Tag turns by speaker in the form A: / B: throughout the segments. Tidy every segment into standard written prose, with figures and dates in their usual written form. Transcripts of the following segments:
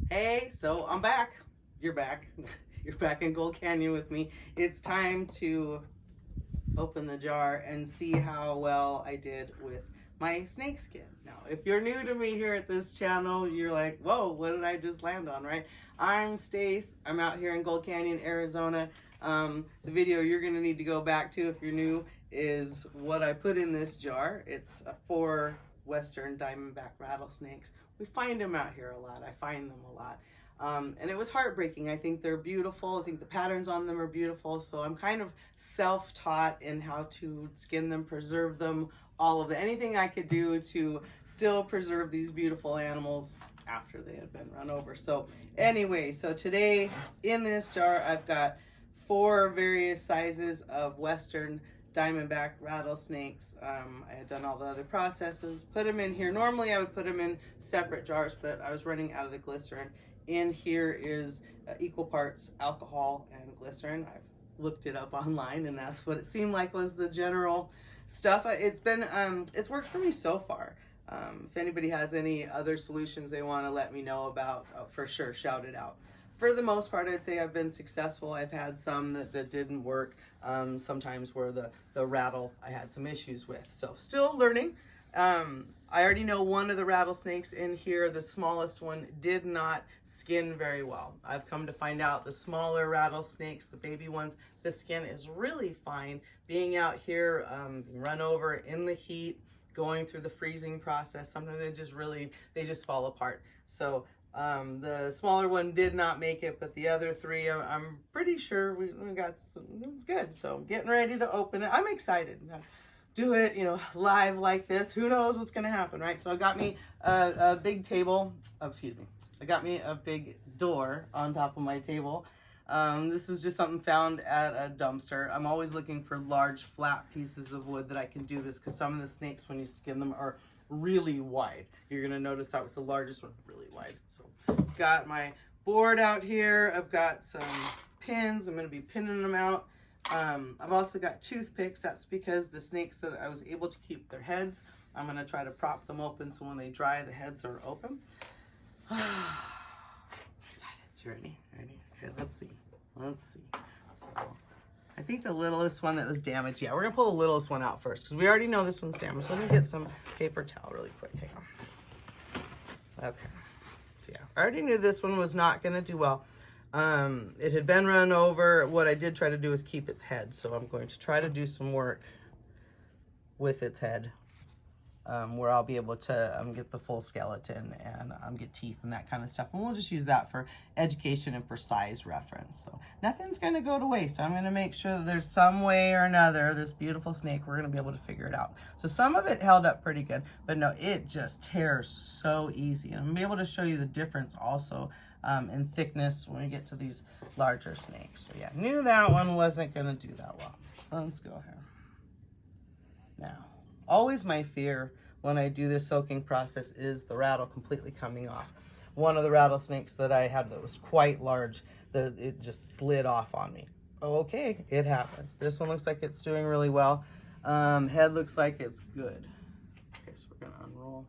A: Hey, so I'm back. You're back. You're back in Gold Canyon with me. It's time to open the jar and see how well I did with my snake skins. Now, if you're new to me here at this channel, you're like, whoa, what did I just land on, right? I'm Stace. I'm out here in Gold Canyon, Arizona. The video you're going to need to go back to if you're new is what I put in this jar. It's 4 Western Diamondback rattlesnakes. We find them out here a lot. I find them a lot. And it was heartbreaking. I think they're beautiful. I think the patterns on them are beautiful. So I'm kind of self-taught in how to skin them, preserve them, all of anything I could do to still preserve these beautiful animals after they had been run over. So anyway, so today in this jar, I've got 4 various sizes of Western Diamondback rattlesnakes. I had done all the other processes, put them in here. Normally I would put them in separate jars, but I was running out of the glycerin. In here is equal parts alcohol and glycerin. I've looked it up online, and that's what it seemed like was the general stuff. It's worked for me so far. If anybody has any other solutions they want to let me know about, for sure, shout it out. For the most part, I'd say I've been successful. I've had some that didn't work. Sometimes where the rattle I had some issues with. So still learning. I already know one of the rattlesnakes in here, the smallest one, did not skin very well. I've come to find out the smaller rattlesnakes, the baby ones, the skin is really fine. Being out here, being run over in the heat, going through the freezing process, sometimes they just fall apart. So the smaller one did not make it, but the other 3, I'm pretty sure we got some, it was good. So I'm getting ready to open it. I'm excited. Do it, live like this. Who knows what's gonna happen, right? So I got me a big table, I got me a big door on top of my table. This is just something found at a dumpster. I'm always looking for large flat pieces of wood that I can do this, because some of the snakes, when you skin them, are really wide. You're gonna notice that with the largest one, really wide. So got my board out here. I've got some pins. I'm gonna be pinning them out. I've also got toothpicks. That's because the snakes that I was able to keep their heads, I'm going to try to prop them open so when they dry, the heads are open. I'm excited. You ready? Ready? Okay, let's see. So, I think the littlest one that was damaged, yeah, we're going to pull the littlest one out first because we already know this one's damaged. Let me get some paper towel really quick. Hang on. Okay. So, yeah, I already knew this one was not going to do well. It had been run over. What I did try to do is keep its head. So I'm going to try to do some work with its head, where I'll be able to get the full skeleton and get teeth and that kind of stuff. And we'll just use that for education and for size reference. So nothing's going to go to waste. I'm going to make sure that there's some way or another, this beautiful snake, we're going to be able to figure it out. So some of it held up pretty good, but no, it just tears so easy. And I'm going to be able to show you the difference also in thickness when we get to these larger snakes. So yeah, knew that one wasn't going to do that well. So let's go here. Now, always my fear when I do this soaking process is the rattle completely coming off. One of the rattlesnakes that I had that was quite large, it just slid off on me. Okay, it happens. This one looks like it's doing really well. Head looks like it's good. Okay, so we're gonna unroll.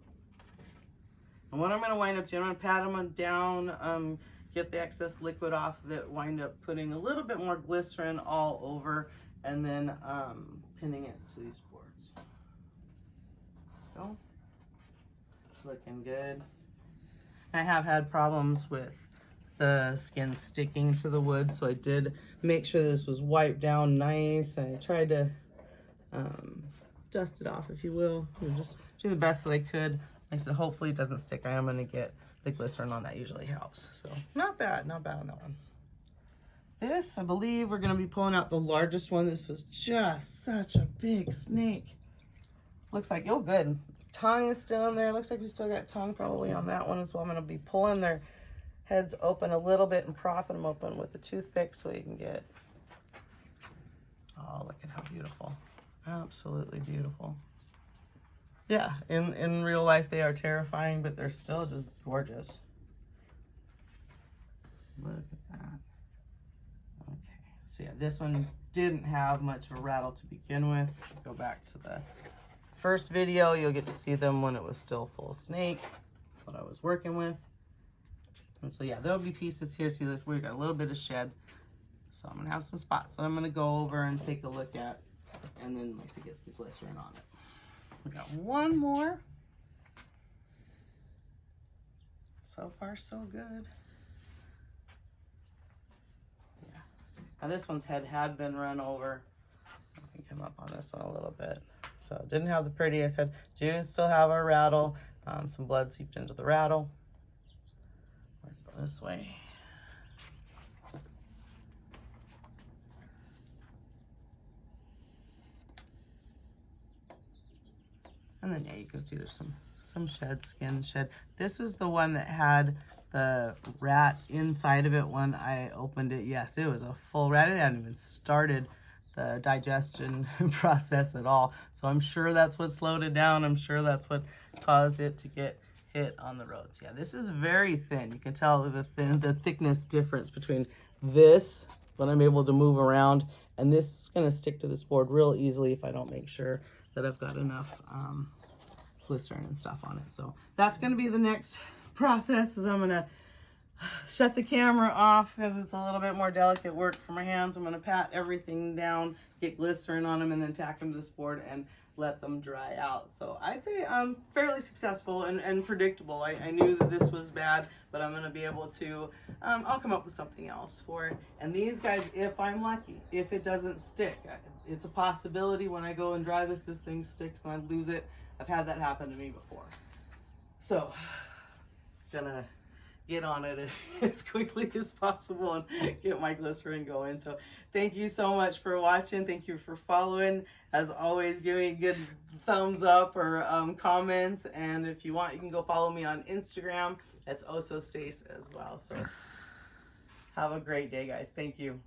A: And what I'm gonna wind up doing, I'm gonna pat them down, get the excess liquid off of it, wind up putting a little bit more glycerin all over, and then pinning it to these boards. So, looking good. I have had problems with the skin sticking to the wood, so I did make sure this was wiped down nice. I tried to dust it off, if you will, and just do the best that I could. I said, hopefully it doesn't stick. I am going to get the glycerin on. That usually helps. So not bad on that one. This, I believe we're going to be pulling out the largest one. This was just such a big snake. Looks like, oh good. Tongue is still in there. Looks like we still got tongue probably on that one as well. I'm going to be pulling their heads open a little bit and propping them open with the toothpick so you can get, oh, look at how beautiful. Absolutely beautiful. Yeah, in real life they are terrifying, but they're still just gorgeous. Look at that. Okay, so yeah, this one didn't have much of a rattle to begin with. Go back to the first video, you'll get to see them when it was still full snake. That's what I was working with. And so yeah, there'll be pieces here. See this, we've got a little bit of shed. So I'm gonna have some spots that I'm gonna go over and take a look at, and then Lacey gets the glycerin on it. We got one more. So far, so good. Yeah. Now this one's head had been run over. I can come up on this one a little bit. So it didn't have the prettiest head. Do still have our rattle. Some blood seeped into the rattle. We're gonna go this way. And then yeah, you can see there's some skin shed. This was the one that had the rat inside of it when I opened it. Yes, it was a full rat. It hadn't even started the digestion process at all. So I'm sure that's what slowed it down. I'm sure that's what caused it to get hit on the roads. Yeah, this is very thin. You can tell the thickness difference between this, when I'm able to move around, and this is gonna stick to this board real easily if I don't make sure that I've got enough glycerin and stuff on it. So that's gonna be the next process, is I'm gonna shut the camera off because it's a little bit more delicate work for my hands. I'm gonna pat everything down, get glycerin on them, and then tack them to this board and let them dry out. So I'd say I'm fairly successful and predictable. I knew that this was bad, but I'm gonna be able to, I'll come up with something else for it. And these guys, if I'm lucky, if it doesn't stick, it's a possibility when I go and dry this thing sticks and I lose it. I've had that happen to me before. So, gonna get on it as quickly as possible and get my glycerin going. So thank you so much for watching. Thank you for following. As always, give me a good thumbs up or comments. And if you want, you can go follow me on Instagram. That's also Stace as well. So have a great day, guys. Thank you.